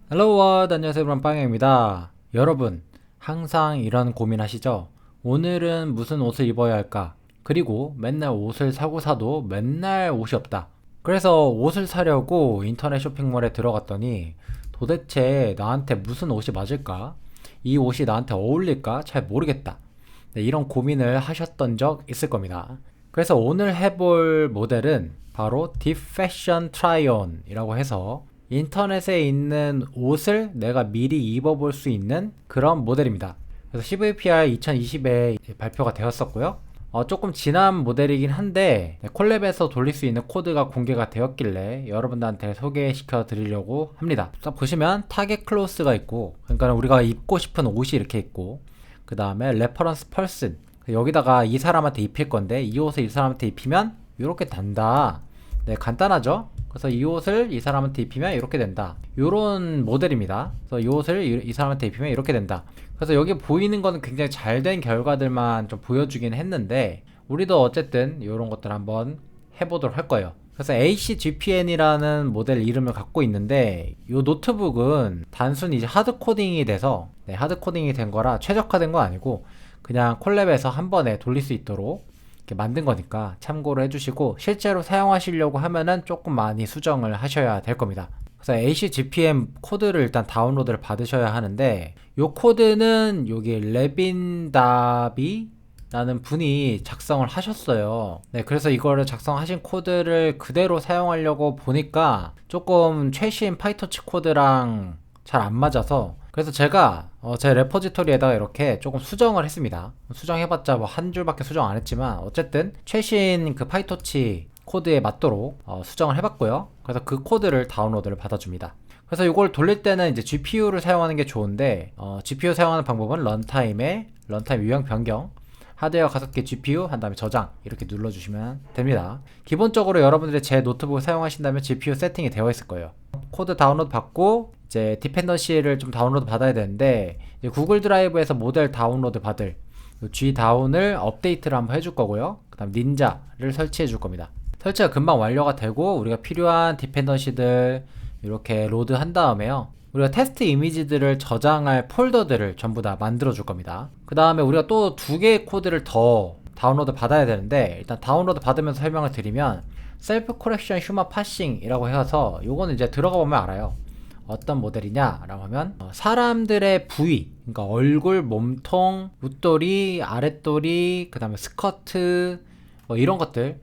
헬로 월 안녕하세요 여러분 빵영입니다. 여러분 항상 이런 고민하시죠? 오늘은 무슨 옷을 입어야 할까? 그리고 맨날 옷을 사고 사도 맨날 옷이 없다. 그래서 옷을 사려고 인터넷 쇼핑몰에 들어갔더니 도대체 나한테 무슨 옷이 맞을까? 이 옷이 나한테 어울릴까? 잘 모르겠다. 네, 이런 고민을 하셨던 적 있을 겁니다. 그래서 오늘 해볼 모델은 바로 Deep Fashion Try-on이라고 해서 인터넷에 있는 옷을 내가 미리 입어볼 수 있는 그런 모델입니다. 그래서 CVPR 2020에 발표가 되었었고요. 조금 지난 모델이긴 한데 콜랩에서 돌릴 수 있는 코드가 공개가 되었길래 여러분들한테 소개시켜 드리려고 합니다. 딱 보시면 타겟 클로스가 있고, 그러니까 우리가 입고 싶은 옷이 이렇게 있고, 그 다음에 레퍼런스 펄슨, 여기다가 이 사람한테 입힐 건데 이 옷을 이 사람한테 입히면 이렇게 된다. 네, 간단하죠? 그래서 이 옷을 이 사람한테 입히면 이렇게 된다. 요런 모델입니다. 그래서 이 옷을 이 사람한테 입히면 이렇게 된다. 그래서 여기 보이는 거는 굉장히 잘 된 결과들만 좀 보여주긴 했는데, 우리도 어쨌든 이런 것들 한번 해보도록 할 거예요. 그래서 ACGPN이라는 모델 이름을 갖고 있는데, 이 노트북은 단순히 이제 하드 코딩이 돼서, 하드 코딩이 된 거라 최적화된 거 아니고 그냥 콜랩에서 한 번에 돌릴 수 있도록 이렇게 만든 거니까 참고를 해주시고, 실제로 사용하시려고 하면은 조금 많이 수정을 하셔야 될 겁니다. 그래서 ACGPM 코드를 일단 다운로드를 받으셔야 하는데, 요 코드는 여기 레빈다비 라는 분이 작성을 하셨어요. 네, 그래서 이거를 작성하신 코드를 그대로 사용하려고 보니까 조금 최신 파이터치 코드랑 잘 안 맞아서, 그래서 제가 제 레포지토리에다가 이렇게 조금 수정을 했습니다. 수정해봤자 뭐 한 줄밖에 수정 안 했지만 어쨌든 최신 그 파이터치 코드에 맞도록 수정을 해봤고요. 그래서 그 코드를 다운로드를 받아줍니다. 그래서 이걸 돌릴 때는 이제 GPU를 사용하는 게 좋은데, GPU 사용하는 방법은 런타임 유형 변경, 하드웨어 가속기 GPU 한 다음에 저장 이렇게 눌러주시면 됩니다. 기본적으로 여러분들이 제 노트북을 사용하신다면 GPU 세팅이 되어 있을 거예요. 코드 다운로드 받고 이제 디펜던시를 좀 다운로드 받아야 되는데, 이제 구글 드라이브에서 모델 다운로드 받을 G 다운을 업데이트를 한번 해줄 거고요. 그 다음 닌자를 설치해 줄 겁니다. 설치가 금방 완료가 되고 우리가 필요한 디펜던시들 이렇게 로드 한 다음에요, 우리가 테스트 이미지들을 저장할 폴더들을 전부 다 만들어 줄 겁니다. 그 다음에 우리가 또 두 개의 코드를 더 다운로드 받아야 되는데, 일단 다운로드 받으면서 설명을 드리면, 셀프 코렉션 휴먼 파싱 이라고 해서 요거는 이제 들어가 보면 알아요. 어떤 모델이냐 라고 하면, 사람들의 부위, 그러니까 얼굴, 몸통, 웃도리, 아랫도리, 그 다음에 스커트, 뭐 이런 것들을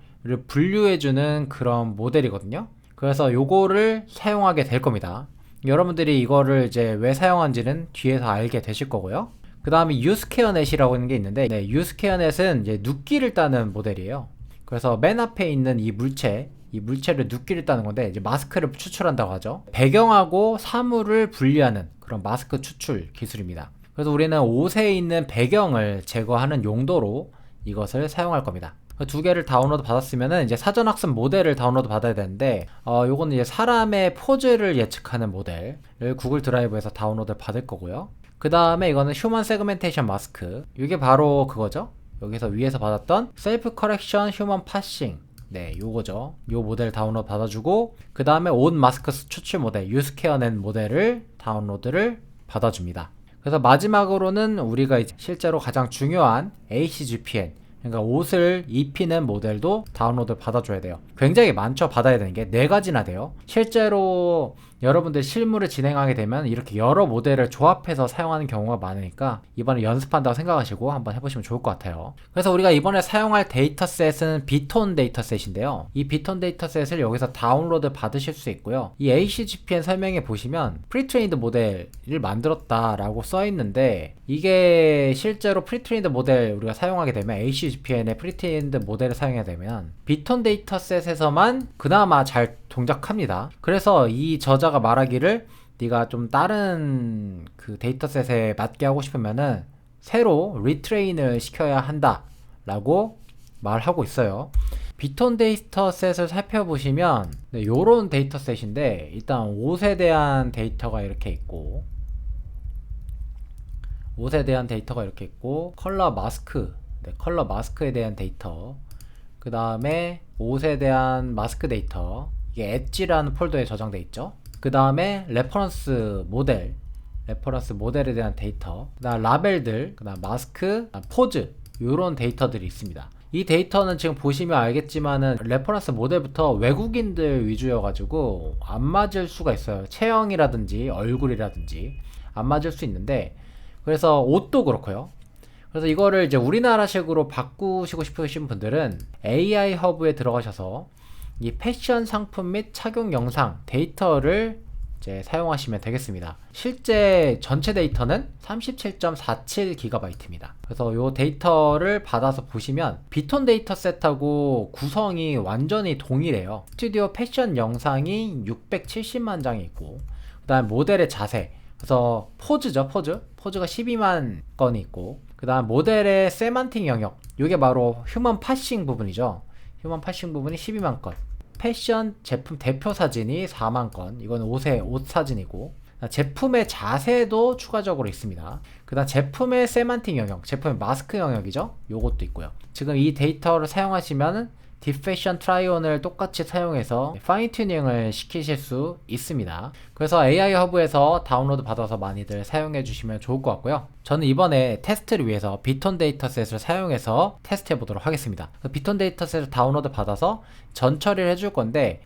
분류해주는 그런 모델이거든요. 그래서 요거를 사용하게 될 겁니다. 여러분들이 이거를 이제 왜 사용한지는 뒤에서 알게 되실 거고요. 그 다음에 유스케어넷이라고 하는 게 있는데, 네, 유스케어넷은 이제 눕기를 따는 모델이에요. 그래서 맨 앞에 있는 이 물체를 눕기를 따는 건데, 이제 마스크를 추출한다고 하죠. 배경하고 사물을 분리하는 그런 마스크 추출 기술입니다. 그래서 우리는 옷에 있는 배경을 제거하는 용도로 이것을 사용할 겁니다. 두 개를 다운로드 받았으면은 이제 사전학습 모델을 다운로드 받아야 되는데, 요거는 이제 사람의 포즈를 예측하는 모델을 구글 드라이브에서 다운로드 받을 거고요. 그 다음에 이거는 휴먼 세그멘테이션 마스크, 이게 바로 그거죠. 여기서 위에서 받았던 셀프 커렉션 휴먼 파싱, 네, 요거죠. 요 모델 다운로드 받아주고, 그 다음에 옷 마스크 추출 모델 유스케어넷 모델을 다운로드를 받아줍니다. 그래서 마지막으로는 우리가 이제 실제로 가장 중요한 ACGPN, 그러니까 옷을 입히는 모델도 다운로드 받아줘야 돼요. 굉장히 많죠. 받아야 되는 게 4가지나 돼요. 실제로 여러분들 실무를 진행하게 되면 이렇게 여러 모델을 조합해서 사용하는 경우가 많으니까 이번에 연습한다고 생각하시고 한번 해보시면 좋을 것 같아요. 그래서 우리가 이번에 사용할 데이터셋은 비톤 데이터셋인데요, 이 비톤 데이터셋을 여기서 다운로드 받으실 수 있고요. 이 ACGPN 설명에 보시면 프리트레인드 모델을 만들었다라고 써있는데, 이게 실제로 프리트레인드 모델 우리가 사용하게 되면, ACGPN의 프리트레인드 모델을 사용하게 되면 비톤 데이터셋에서만 그나마 잘 동작합니다. 그래서 이 저자가 말하기를, 네가 좀 다른 그 데이터셋에 맞게 하고 싶으면은 새로 리트레인을 시켜야 한다 라고 말하고 있어요. 비톤 데이터셋을 살펴보시면 요런 데이터셋인데, 일단 옷에 대한 데이터가 이렇게 있고, 컬러 마스크, 컬러 마스크에 대한 데이터, 그 다음에 옷에 대한 마스크 데이터, 이게 엣지라는 폴더에 저장돼 있죠. 그 다음에 레퍼런스 모델에 대한 데이터, 그 다음 라벨들, 그 다음 마스크, 그다음 포즈, 요런 데이터들이 있습니다. 이 데이터는 지금 보시면 알겠지만은 레퍼런스 모델부터 외국인들 위주여가지고 안 맞을 수가 있어요. 체형이라든지 얼굴이라든지 안 맞을 수 있는데, 그래서 옷도 그렇고요. 그래서 이거를 이제 우리나라식으로 바꾸시고 싶으신 분들은 AI 허브에 들어가셔서 이 패션 상품 및 착용 영상 데이터를 이제 사용하시면 되겠습니다. 실제 전체 데이터는 37.47GB입니다. 그래서 이 데이터를 받아서 보시면 비톤 데이터셋하고 구성이 완전히 동일해요. 스튜디오 패션 영상이 670만 장이 있고, 그 다음 모델의 자세, 그래서 포즈죠. 포즈가 12만 건이 있고, 그 다음 모델의 세만틱 영역, 이게 바로 휴먼 파싱 부분이죠. 휴먼 파싱 부분이 12만 건. 패션 제품 대표 사진이 4만 건. 이건 옷 사진이고, 제품의 자세도 추가적으로 있습니다. 그 다음 제품의 세만틱 영역, 제품의 마스크 영역이죠. 요것도 있고요. 지금 이 데이터를 사용하시면 딥패션 트라이온을 똑같이 사용해서 파인 튜닝을 시키실 수 있습니다. 그래서 AI 허브에서 다운로드 받아서 많이들 사용해 주시면 좋을 것 같고요. 저는 이번에 테스트를 위해서 비톤 데이터셋을 사용해서 테스트해 보도록 하겠습니다. 비톤 데이터셋을 다운로드 받아서 전 처리를 해줄 건데,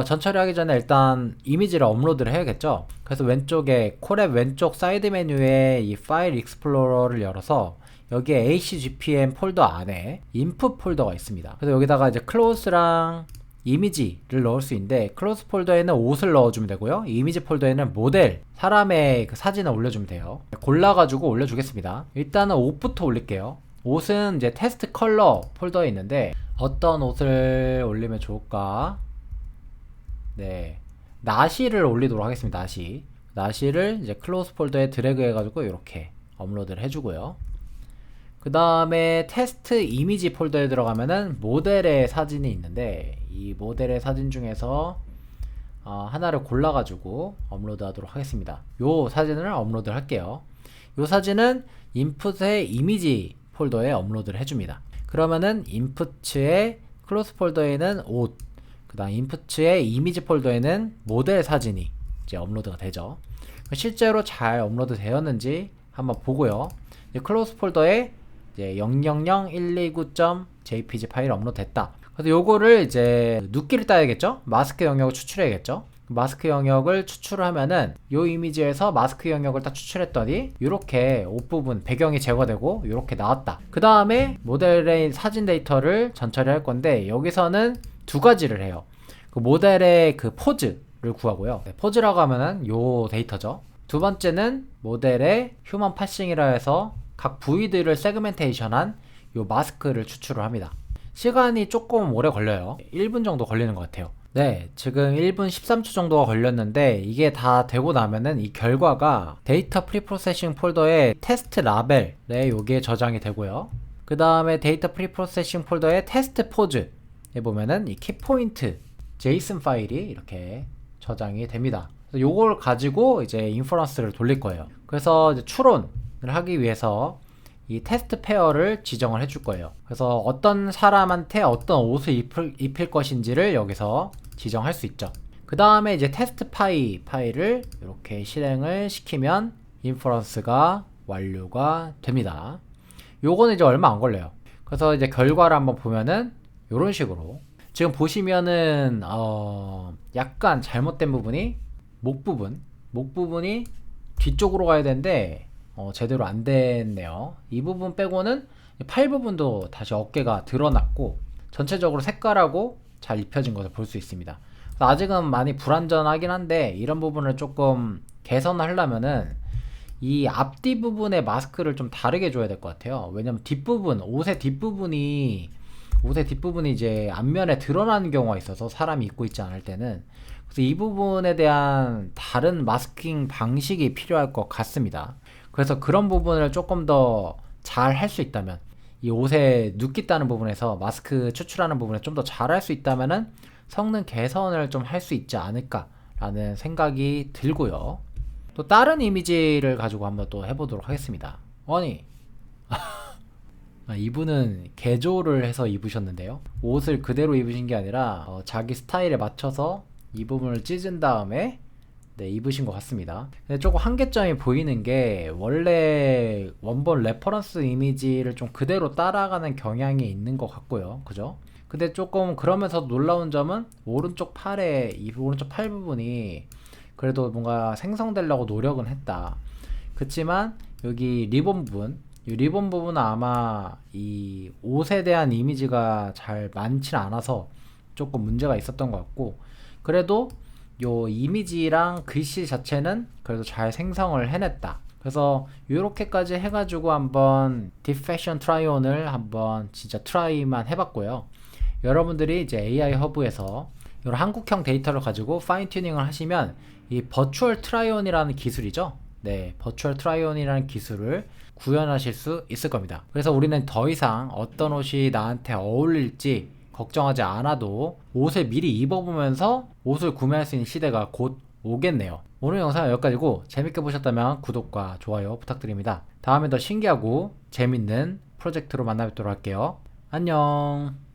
전 처리하기 전에 일단 이미지를 업로드를 해야겠죠. 그래서 왼쪽에 콜앱 왼쪽 사이드 메뉴에 이 파일 익스플로러를 열어서 여기에 HGPM 폴더 안에 인풋 폴더가 있습니다. 그래서 여기다가 이제 클로스랑 이미지를 넣을 수 있는데, 클로스 폴더에는 옷을 넣어주면 되고요. 이미지 폴더에는 모델, 사람의 그 사진을 올려주면 돼요. 골라가지고 올려주겠습니다. 일단은 옷부터 올릴게요. 옷은 이제 테스트 컬러 폴더에 있는데, 어떤 옷을 올리면 좋을까? 네, 나시를 올리도록 하겠습니다. 나시를 이제 클로스 폴더에 드래그 해가지고 이렇게 업로드를 해주고요. 그 다음에 테스트 이미지 폴더에 들어가면은 모델의 사진이 있는데, 이 모델의 사진 중에서 하나를 골라가지고 업로드 하도록 하겠습니다. 요 사진을 업로드 할게요. 요 사진은 인풋의 이미지 폴더에 업로드를 해줍니다. 그러면은 인풋의 클로스 폴더에는 옷, 그 다음 인풋의 이미지 폴더에는 모델 사진이 이제 업로드가 되죠. 실제로 잘 업로드 되었는지 한번 보고요. 클로스 폴더에 이제 000129.jpg 파일 업로드 됐다. 그래서 요거를 이제 눕기를 따야겠죠? 마스크 영역을 추출해야겠죠? 마스크 영역을 추출을 하면은 요 이미지에서 마스크 영역을 딱 추출했더니 이렇게 옷 부분 배경이 제거되고 이렇게 나왔다. 그 다음에 모델의 사진 데이터를 전처리 할 건데, 여기서는 두 가지를 해요. 그 모델의 그 포즈를 구하고요. 포즈라고 하면은 요 데이터죠. 두 번째는 모델의 휴먼 파싱이라 해서 각 부위들을 세그멘테이션한 요 마스크를 추출을 합니다. 시간이 조금 오래 걸려요. 1분 정도 걸리는 것 같아요. 네, 지금 1분 13초 정도가 걸렸는데, 이게 다 되고 나면은 이 결과가 데이터 프리프로세싱 폴더에 테스트 라벨에 요게 저장이 되고요. 그 다음에 데이터 프리프로세싱 폴더에 테스트 포즈에 보면은 이 키포인트 제이슨 파일이 이렇게 저장이 됩니다. 요걸 가지고 이제 인퍼런스를 돌릴 거예요. 그래서 이제 추론을 하기 위해서 이 테스트 페어를 지정을 해줄 거예요. 그래서 어떤 사람한테 어떤 옷을 입힐 것인지를 여기서 지정할 수 있죠. 그 다음에 이제 테스트 파일을 이렇게 실행을 시키면 인퍼런스가 완료가 됩니다. 요거는 이제 얼마 안 걸려요. 그래서 이제 결과를 한번 보면은 이런 식으로, 지금 보시면은 약간 잘못된 부분이 목 부분이 뒤쪽으로 가야 되는데 제대로 안 됐네요. 이 부분 빼고는 팔 부분도 다시 어깨가 드러났고, 전체적으로 색깔하고 잘 입혀진 것을 볼 수 있습니다. 아직은 많이 불완전하긴 한데, 이런 부분을 조금 개선하려면은 이 앞뒤 부분의 마스크를 좀 다르게 줘야 될 것 같아요. 왜냐면 옷의 뒷부분이 이제 앞면에 드러나는 경우가 있어서, 사람이 입고 있지 않을 때는. 그래서 이 부분에 대한 다른 마스킹 방식이 필요할 것 같습니다. 그래서 그런 부분을 조금 더 잘 할 수 있다면, 이 옷에 눕기 따는 부분에서 마스크 추출하는 부분에 좀 더 잘 할 수 있다면은 성능 개선을 좀 할 수 있지 않을까 라는 생각이 들고요. 또 다른 이미지를 가지고 한번 또 해보도록 하겠습니다. 아니 이분은 개조를 해서 입으셨는데요. 옷을 그대로 입으신 게 아니라 자기 스타일에 맞춰서 이 부분을 찢은 다음에 네, 입으신 것 같습니다. 근데 조금 한계점이 보이는 게 원래 원본 레퍼런스 이미지를 좀 그대로 따라가는 경향이 있는 것 같고요. 그죠? 근데 조금 그러면서 놀라운 점은 오른쪽 팔에 이 오른쪽 팔 부분이 그래도 뭔가 생성되려고 노력은 했다. 그치만 여기 리본 부분 이 리본 부분은 아마 이 옷에 대한 이미지가 잘 많지 않아서 조금 문제가 있었던 것 같고 그래도 요 이미지랑 글씨 자체는 그래도 잘 생성을 해냈다. 그래서 요렇게까지 해가지고 한번 딥패션 트라이온을 한번 진짜 트라이만 해봤고요. 여러분들이 이제 AI 허브에서 이런 한국형 데이터를 가지고 파인 튜닝을 하시면 이 버추얼 트라이온이라는 기술이죠. 네, 버추얼 트라이온이라는 기술을 구현하실 수 있을 겁니다. 그래서 우리는 더 이상 어떤 옷이 나한테 어울릴지 걱정하지 않아도 옷을 미리 입어보면서 옷을 구매할 수 있는 시대가 곧 오겠네요. 오늘 영상은 여기까지고 재밌게 보셨다면 구독과 좋아요 부탁드립니다. 다음에 더 신기하고 재밌는 프로젝트로 만나 뵙도록 할게요. 안녕.